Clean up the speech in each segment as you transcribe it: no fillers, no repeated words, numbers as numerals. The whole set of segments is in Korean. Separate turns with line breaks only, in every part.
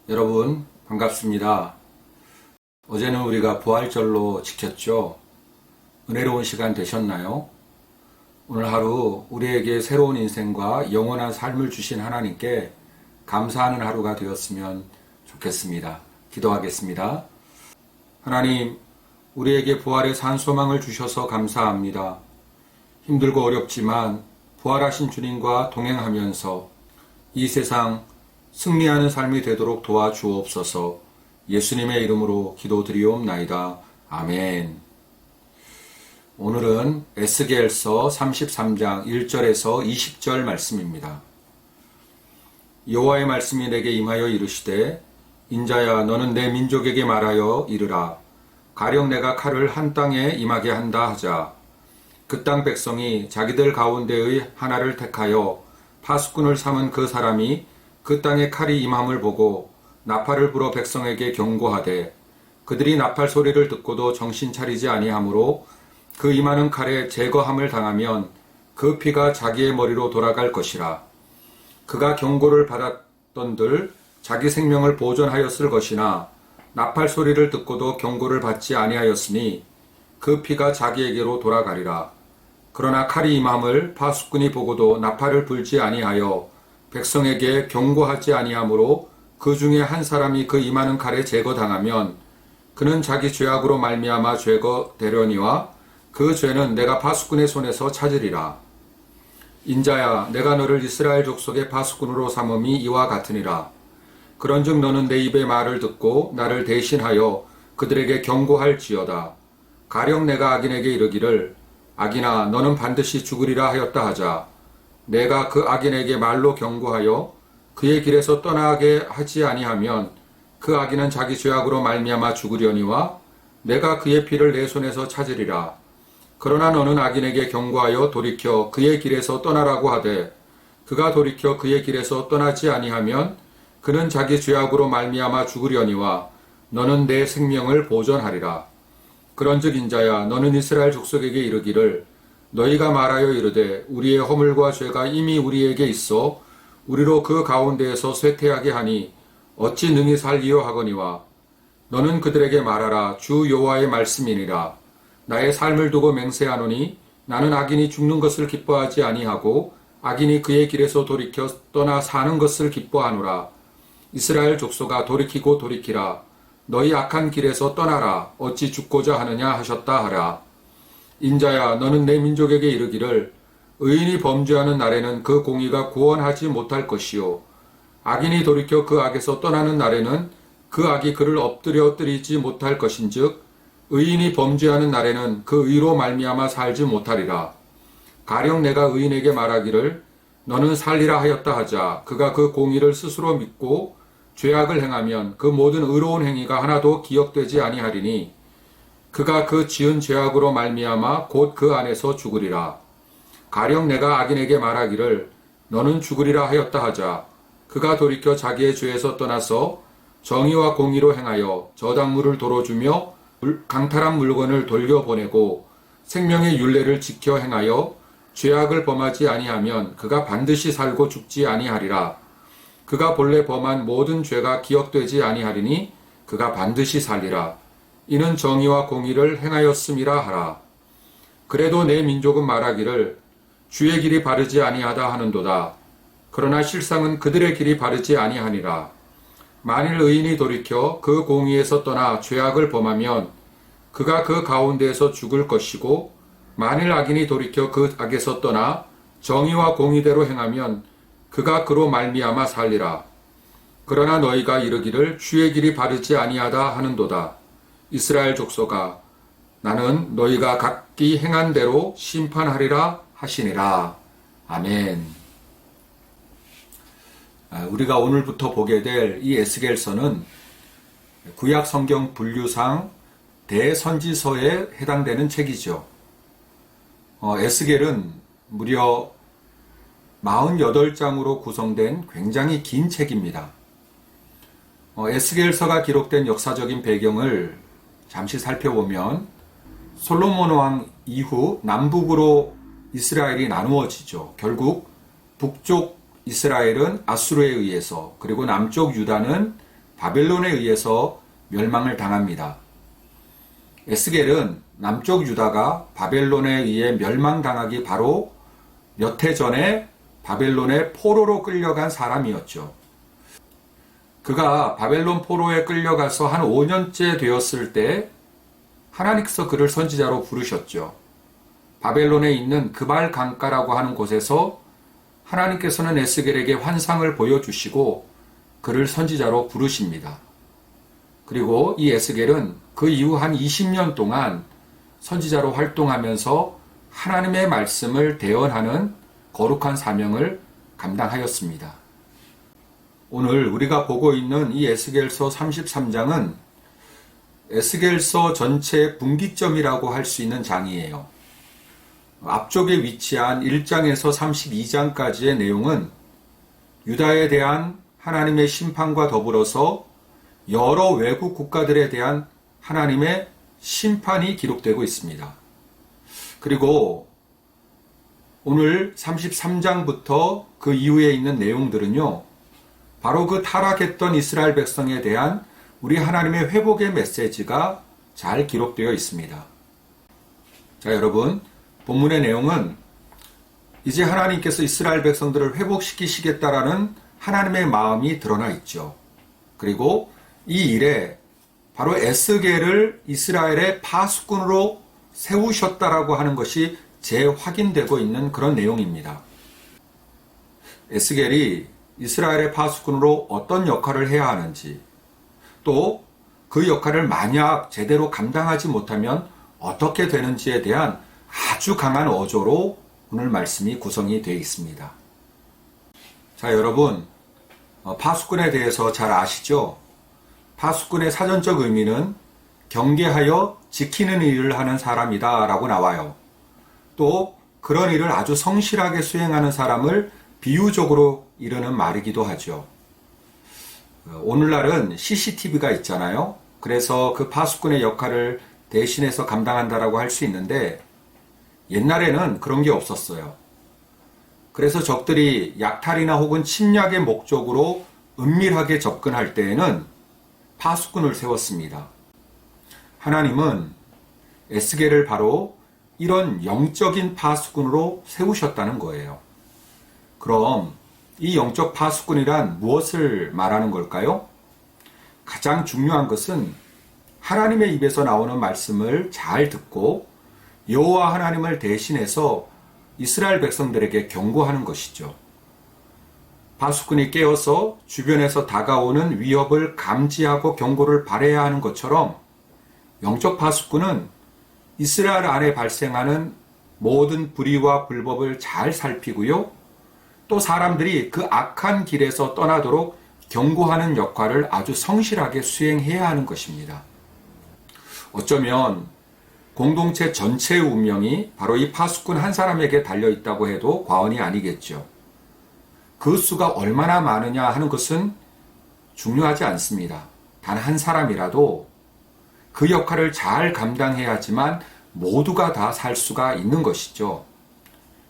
여러분 반갑습니다. 어제는 우리가 부활절로 지켰죠. 은혜로운 시간 되셨나요? 오늘 하루 우리에게 새로운 인생과 영원한 삶을 주신 하나님께 감사하는 하루가 되었으면 좋겠습니다. 기도하겠습니다. 하나님, 우리에게 부활의 산 소망을 주셔서 감사합니다. 힘들고 어렵지만 부활하신 주님과 동행하면서 이 세상 승리하는 삶이 되도록 도와주옵소서. 예수님의 이름으로 기도드리옵나이다. 아멘. 오늘은 에스겔서 33장 1절에서 20절 말씀입니다. 여호와의 말씀이 내게 임하여 이르시되 인자야 너는 내 민족에게 말하여 이르라. 가령 내가 칼을 한 땅에 임하게 한다 하자. 그 땅 백성이 자기들 가운데의 하나를 택하여 파수꾼을 삼은 그 사람이 그 땅에 칼이 임함을 보고 나팔을 불어 백성에게 경고하되 그들이 나팔 소리를 듣고도 정신 차리지 아니하므로 그 임하는 칼에 제거함을 당하면 그 피가 자기의 머리로 돌아갈 것이라. 그가 경고를 받았던들 자기 생명을 보존하였을 것이나 나팔 소리를 듣고도 경고를 받지 아니하였으니 그 피가 자기에게로 돌아가리라. 그러나 칼이 임함을 파수꾼이 보고도 나팔을 불지 아니하여 백성에게 경고하지 아니하므로 그 중에 한 사람이 그 임하는 칼에 제거당하면 그는 자기 죄악으로 말미암아 제거되려니와 그 죄는 내가 파수꾼의 손에서 찾으리라. 인자야 내가 너를 이스라엘 족속의 파수꾼으로 삼음이 이와 같으니라. 그런즉 너는 내 입의 말을 듣고 나를 대신하여 그들에게 경고할지어다. 가령 내가 악인에게 이르기를 악인아 너는 반드시 죽으리라 하였다 하자. 내가 그 악인에게 말로 경고하여 그의 길에서 떠나게 하지 아니하면 그 악인은 자기 죄악으로 말미암아 죽으려니와 내가 그의 피를 내 손에서 찾으리라. 그러나 너는 악인에게 경고하여 돌이켜 그의 길에서 떠나라고 하되 그가 돌이켜 그의 길에서 떠나지 아니하면 그는 자기 죄악으로 말미암아 죽으려니와 너는 내 생명을 보존하리라. 그런즉 인자야 너는 이스라엘 족속에게 이르기를 너희가 말하여 이르되 우리의 허물과 죄가 이미 우리에게 있어 우리로 그 가운데에서 쇠퇴하게 하니 어찌 능히 살리요 하거니와 너는 그들에게 말하라. 주 여호와의 말씀이니라. 나의 삶을 두고 맹세하노니 나는 악인이 죽는 것을 기뻐하지 아니하고 악인이 그의 길에서 돌이켜 떠나 사는 것을 기뻐하노라. 이스라엘 족속아 돌이키고 돌이키라. 너희 악한 길에서 떠나라. 어찌 죽고자 하느냐 하셨다 하라. 인자야 너는 내 민족에게 이르기를 의인이 범죄하는 날에는 그 공의가 구원하지 못할 것이요 악인이 돌이켜 그 악에서 떠나는 날에는 그 악이 그를 엎드려뜨리지 못할 것인즉 의인이 범죄하는 날에는 그 의로 말미암아 살지 못하리라. 가령 내가 의인에게 말하기를 너는 살리라 하였다 하자. 그가 그 공의를 스스로 믿고 죄악을 행하면 그 모든 의로운 행위가 하나도 기억되지 아니하리니 그가 그 지은 죄악으로 말미암아 곧 그 안에서 죽으리라. 가령 내가 악인에게 말하기를 너는 죽으리라 하였다 하자. 그가 돌이켜 자기의 죄에서 떠나서 정의와 공의로 행하여 저당물을 도로 주며 강탈한 물건을 돌려보내고 생명의 율례를 지켜 행하여 죄악을 범하지 아니하면 그가 반드시 살고 죽지 아니하리라. 그가 본래 범한 모든 죄가 기억되지 아니하리니 그가 반드시 살리라. 이는 정의와 공의를 행하였음이라 하라. 그래도 내 민족은 말하기를 주의 길이 바르지 아니하다 하는도다. 그러나 실상은 그들의 길이 바르지 아니하니라. 만일 의인이 돌이켜 그 공의에서 떠나 죄악을 범하면 그가 그 가운데에서 죽을 것이고 만일 악인이 돌이켜 그 악에서 떠나 정의와 공의대로 행하면 그가 그로 말미암아 살리라. 그러나 너희가 이르기를 주의 길이 바르지 아니하다 하는도다. 이스라엘 족속아 나는 너희가 각기 행한 대로 심판하리라 하시니라. 아멘. 우리가 오늘부터 보게 될 이 에스겔서는 구약 성경 분류상 대선지서에 해당되는 책이죠. 에스겔은 무려 48장으로 구성된 굉장히 긴 책입니다. 에스겔서가 기록된 역사적인 배경을 잠시 살펴보면 솔로몬 왕 이후 남북으로 이스라엘이 나누어지죠. 결국 북쪽 이스라엘은 아수르에 의해서 그리고 남쪽 유다는 바벨론에 의해서 멸망을 당합니다. 에스겔은 남쪽 유다가 바벨론에 의해 멸망당하기 바로 몇 해 전에 바벨론의 포로로 끌려간 사람이었죠. 그가 바벨론 포로에 끌려가서 한 5년째 되었을 때 하나님께서 그를 선지자로 부르셨죠. 바벨론에 있는 그발 강가라고 하는 곳에서 하나님께서는 에스겔에게 환상을 보여주시고 그를 선지자로 부르십니다. 그리고 이 에스겔은 그 이후 한 20년 동안 선지자로 활동하면서 하나님의 말씀을 대언하는 거룩한 사명을 감당하였습니다. 오늘 우리가 보고 있는 이 에스겔서 33장은 에스겔서 전체의 분기점이라고 할 수 있는 장이에요. 앞쪽에 위치한 1장에서 32장까지의 내용은 유다에 대한 하나님의 심판과 더불어서 여러 외국 국가들에 대한 하나님의 심판이 기록되고 있습니다. 그리고 오늘 33장부터 그 이후에 있는 내용들은요, 바로 그 타락했던 이스라엘 백성에 대한 우리 하나님의 회복의 메시지가 잘 기록되어 있습니다. 자, 여러분, 본문의 내용은 이제 하나님께서 이스라엘 백성들을 회복시키시겠다라는 하나님의 마음이 드러나 있죠. 그리고 이 일에 바로 에스겔을 이스라엘의 파수꾼으로 세우셨다라고 하는 것이 재확인되고 있는 그런 내용입니다. 에스겔이 이스라엘의 파수꾼으로 어떤 역할을 해야 하는지, 또 그 역할을 만약 제대로 감당하지 못하면 어떻게 되는지에 대한 아주 강한 어조로 오늘 말씀이 구성이 되어 있습니다. 자, 여러분, 파수꾼에 대해서 잘 아시죠? 파수꾼의 사전적 의미는 경계하여 지키는 일을 하는 사람이다 라고 나와요. 또 그런 일을 아주 성실하게 수행하는 사람을 비유적으로 이르는 말이기도 하죠. 오늘날은 CCTV가 있잖아요. 그래서 그 파수꾼의 역할을 대신해서 감당한다라고 할 수 있는데 옛날에는 그런 게 없었어요. 그래서 적들이 약탈이나 혹은 침략의 목적으로 은밀하게 접근할 때에는 파수꾼을 세웠습니다. 하나님은 에스겔을 바로 이런 영적인 파수꾼으로 세우셨다는 거예요. 그럼 이 영적 파수꾼이란 무엇을 말하는 걸까요? 가장 중요한 것은 하나님의 입에서 나오는 말씀을 잘 듣고 여호와 하나님을 대신해서 이스라엘 백성들에게 경고하는 것이죠. 파수꾼이 깨어서 주변에서 다가오는 위협을 감지하고 경고를 발해야 하는 것처럼 영적 파수꾼은 이스라엘 안에 발생하는 모든 불의와 불법을 잘 살피고요. 또 사람들이 그 악한 길에서 떠나도록 경고하는 역할을 아주 성실하게 수행해야 하는 것입니다. 어쩌면 공동체 전체의 운명이 바로 이 파수꾼 한 사람에게 달려있다고 해도 과언이 아니겠죠. 그 수가 얼마나 많으냐 하는 것은 중요하지 않습니다. 단 한 사람이라도 그 역할을 잘 감당해야지만 모두가 다 살 수가 있는 것이죠.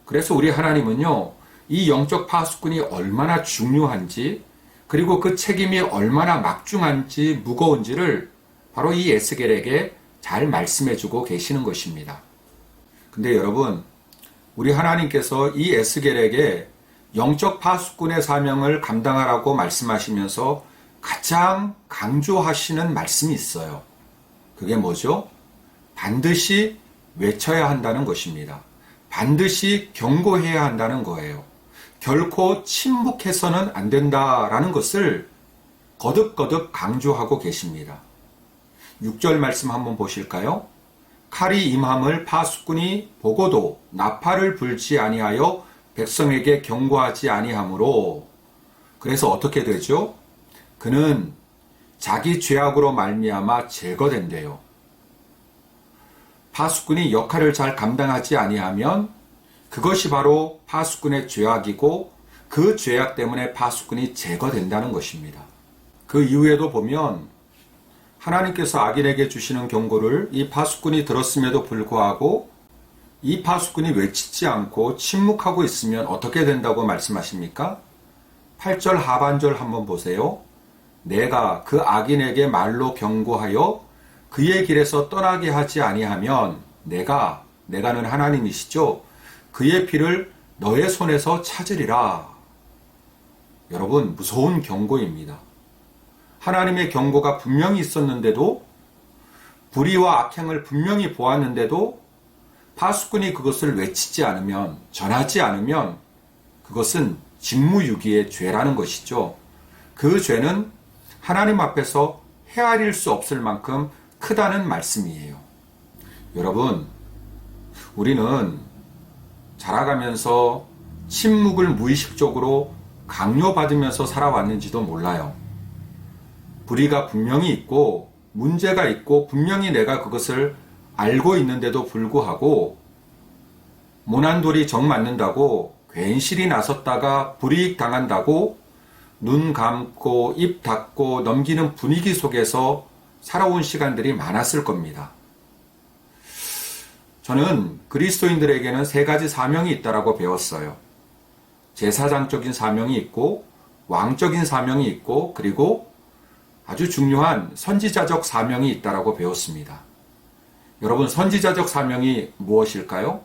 그래서 우리 하나님은요, 이 영적 파수꾼이 얼마나 중요한지, 그리고 그 책임이 얼마나 막중한지 무거운지를 바로 이 에스겔에게 잘 말씀해주고 계시는 것입니다. 근데 여러분, 우리 하나님께서 이 에스겔에게 영적 파수꾼의 사명을 감당하라고 말씀하시면서 가장 강조하시는 말씀이 있어요. 그게 뭐죠? 반드시 외쳐야 한다는 것입니다. 반드시 경고해야 한다는 거예요. 결코 침묵해서는 안 된다라는 것을 거듭거듭 강조하고 계십니다. 6절 말씀 한번 보실까요? 칼이 임함을 파수꾼이 보고도 나팔을 불지 아니하여 백성에게 경고하지 아니하므로, 그래서 어떻게 되죠? 그는 자기 죄악으로 말미암아 제거된대요. 파수꾼이 역할을 잘 감당하지 아니하면 그것이 바로 파수꾼의 죄악이고 그 죄악 때문에 파수꾼이 제거된다는 것입니다. 그 이후에도 보면 하나님께서 악인에게 주시는 경고를 이 파수꾼이 들었음에도 불구하고 이 파수꾼이 외치지 않고 침묵하고 있으면 어떻게 된다고 말씀하십니까? 8절 하반절 한번 보세요. 내가 그 악인에게 말로 경고하여 그의 길에서 떠나게 하지 아니하면 내가는 하나님이시죠. 그의 피를 너의 손에서 찾으리라. 여러분, 무서운 경고입니다. 하나님의 경고가 분명히 있었는데도, 불의와 악행을 분명히 보았는데도 파수꾼이 그것을 외치지 않으면, 전하지 않으면 그것은 직무유기의 죄라는 것이죠. 그 죄는 하나님 앞에서 헤아릴 수 없을 만큼 크다는 말씀이에요. 여러분, 우리는 자라가면서 침묵을 무의식적으로 강요받으면서 살아왔는지도 몰라요. 불의가 분명히 있고 문제가 있고 분명히 내가 그것을 알고 있는데도 불구하고 모난 돌이 정 맞는다고 괜시리 나섰다가 불이익 당한다고 눈 감고 입 닫고 넘기는 분위기 속에서 살아온 시간들이 많았을 겁니다. 저는 그리스도인들에게는 세 가지 사명이 있다라고 배웠어요. 제사장적인 사명이 있고 왕적인 사명이 있고 그리고 아주 중요한 선지자적 사명이 있다라고 배웠습니다. 여러분, 선지자적 사명이 무엇일까요?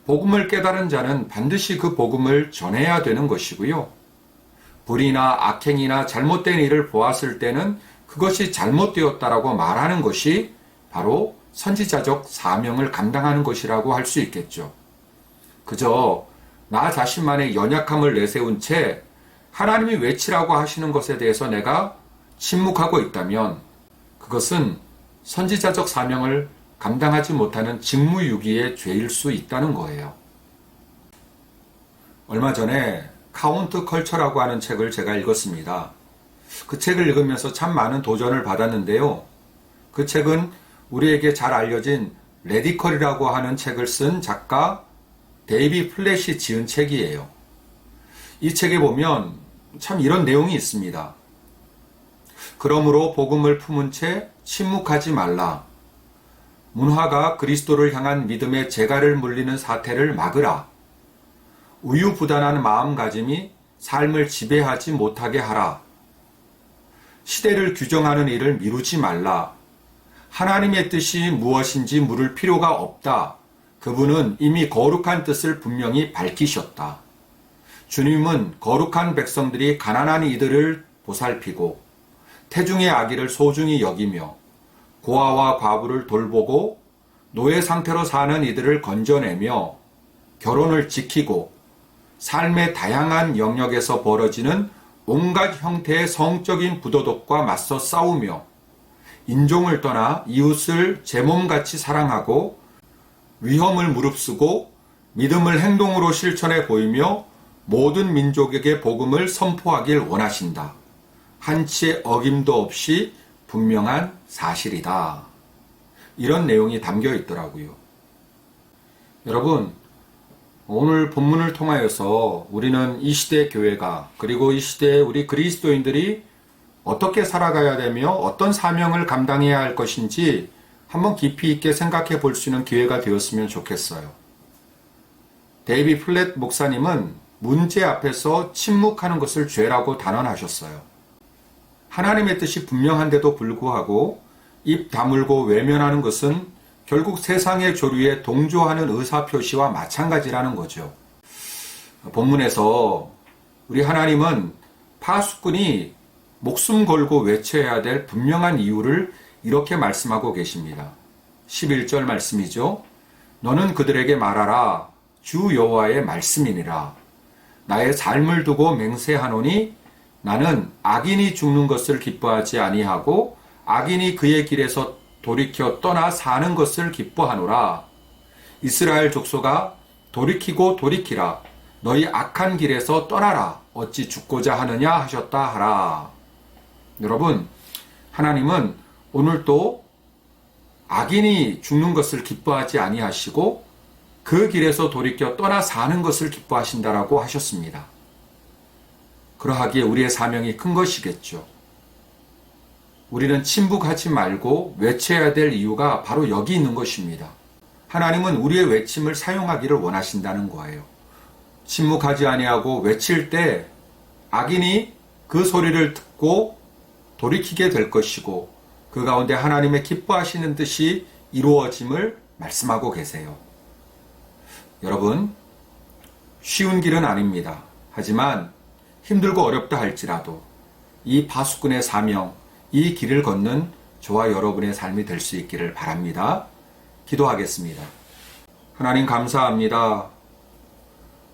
복음을 깨달은 자는 반드시 그 복음을 전해야 되는 것이고요. 불의나 악행이나 잘못된 일을 보았을 때는 그것이 잘못되었다라고 말하는 것이 바로 선지자적 사명을 감당하는 것이라고 할 수 있겠죠. 그저 나 자신만의 연약함을 내세운 채 하나님이 외치라고 하시는 것에 대해서 내가 침묵하고 있다면 그것은 선지자적 사명을 감당하지 못하는 직무유기의 죄일 수 있다는 거예요. 얼마 전에 카운트 컬처라고 하는 책을 제가 읽었습니다. 그 책을 읽으면서 참 많은 도전을 받았는데요. 그 책은 우리에게 잘 알려진 레디컬이라고 하는 책을 쓴 작가 데이비 플랫이 지은 책이에요. 이 책에 보면 참 이런 내용이 있습니다. 그러므로 복음을 품은 채 침묵하지 말라. 문화가 그리스도를 향한 믿음의 재갈을 물리는 사태를 막으라. 우유부단한 마음가짐이 삶을 지배하지 못하게 하라. 시대를 규정하는 일을 미루지 말라. 하나님의 뜻이 무엇인지 물을 필요가 없다. 그분은 이미 거룩한 뜻을 분명히 밝히셨다. 주님은 거룩한 백성들이 가난한 이들을 보살피고 태중의 아기를 소중히 여기며 고아와 과부를 돌보고 노예 상태로 사는 이들을 건져내며 결혼을 지키고 삶의 다양한 영역에서 벌어지는 온갖 형태의 성적인 부도덕과 맞서 싸우며 인종을 떠나 이웃을 제 몸같이 사랑하고 위험을 무릅쓰고 믿음을 행동으로 실천해 보이며 모든 민족에게 복음을 선포하길 원하신다. 한치의 어김도 없이 분명한 사실이다. 이런 내용이 담겨 있더라고요. 여러분, 오늘 본문을 통하여서 우리는 이 시대 교회가 그리고 이 시대의 우리 그리스도인들이 어떻게 살아가야 되며 어떤 사명을 감당해야 할 것인지 한번 깊이 있게 생각해 볼 수 있는 기회가 되었으면 좋겠어요. 데이비 플랫 목사님은 문제 앞에서 침묵하는 것을 죄라고 단언하셨어요. 하나님의 뜻이 분명한데도 불구하고 입 다물고 외면하는 것은 결국 세상의 조류에 동조하는 의사표시와 마찬가지라는 거죠. 본문에서 우리 하나님은 파수꾼이 목숨 걸고 외쳐야 될 분명한 이유를 이렇게 말씀하고 계십니다. 11절 말씀이죠. 너는 그들에게 말하라. 주 여호와의 말씀이니라. 나의 삶을 두고 맹세하노니 나는 악인이 죽는 것을 기뻐하지 아니하고 악인이 그의 길에서 돌이켜 떠나 사는 것을 기뻐하노라. 이스라엘 족속아 돌이키고 돌이키라. 너희 악한 길에서 떠나라. 어찌 죽고자 하느냐 하셨다 하라. 여러분, 하나님은 오늘도 악인이 죽는 것을 기뻐하지 아니하시고 그 길에서 돌이켜 떠나 사는 것을 기뻐하신다라고 하셨습니다. 그러하기에 우리의 사명이 큰 것이겠죠. 우리는 침묵하지 말고 외쳐야 될 이유가 바로 여기 있는 것입니다. 하나님은 우리의 외침을 사용하기를 원하신다는 거예요. 침묵하지 아니하고 외칠 때 악인이 그 소리를 듣고 돌이키게 될 것이고 그 가운데 하나님의 기뻐하시는 뜻이 이루어짐을 말씀하고 계세요. 여러분, 쉬운 길은 아닙니다. 하지만 힘들고 어렵다 할지라도 이 파수꾼의 사명, 이 길을 걷는 저와 여러분의 삶이 될 수 있기를 바랍니다. 기도하겠습니다. 하나님 감사합니다.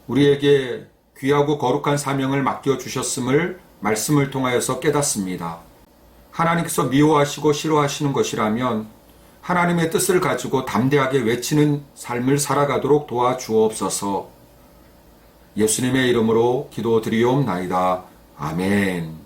우리에게 귀하고 거룩한 사명을 맡겨주셨음을 말씀을 통하여서 깨닫습니다. 하나님께서 미워하시고 싫어하시는 것이라면 하나님의 뜻을 가지고 담대하게 외치는 삶을 살아가도록 도와주옵소서. 예수님의 이름으로 기도드리옵나이다. 아멘.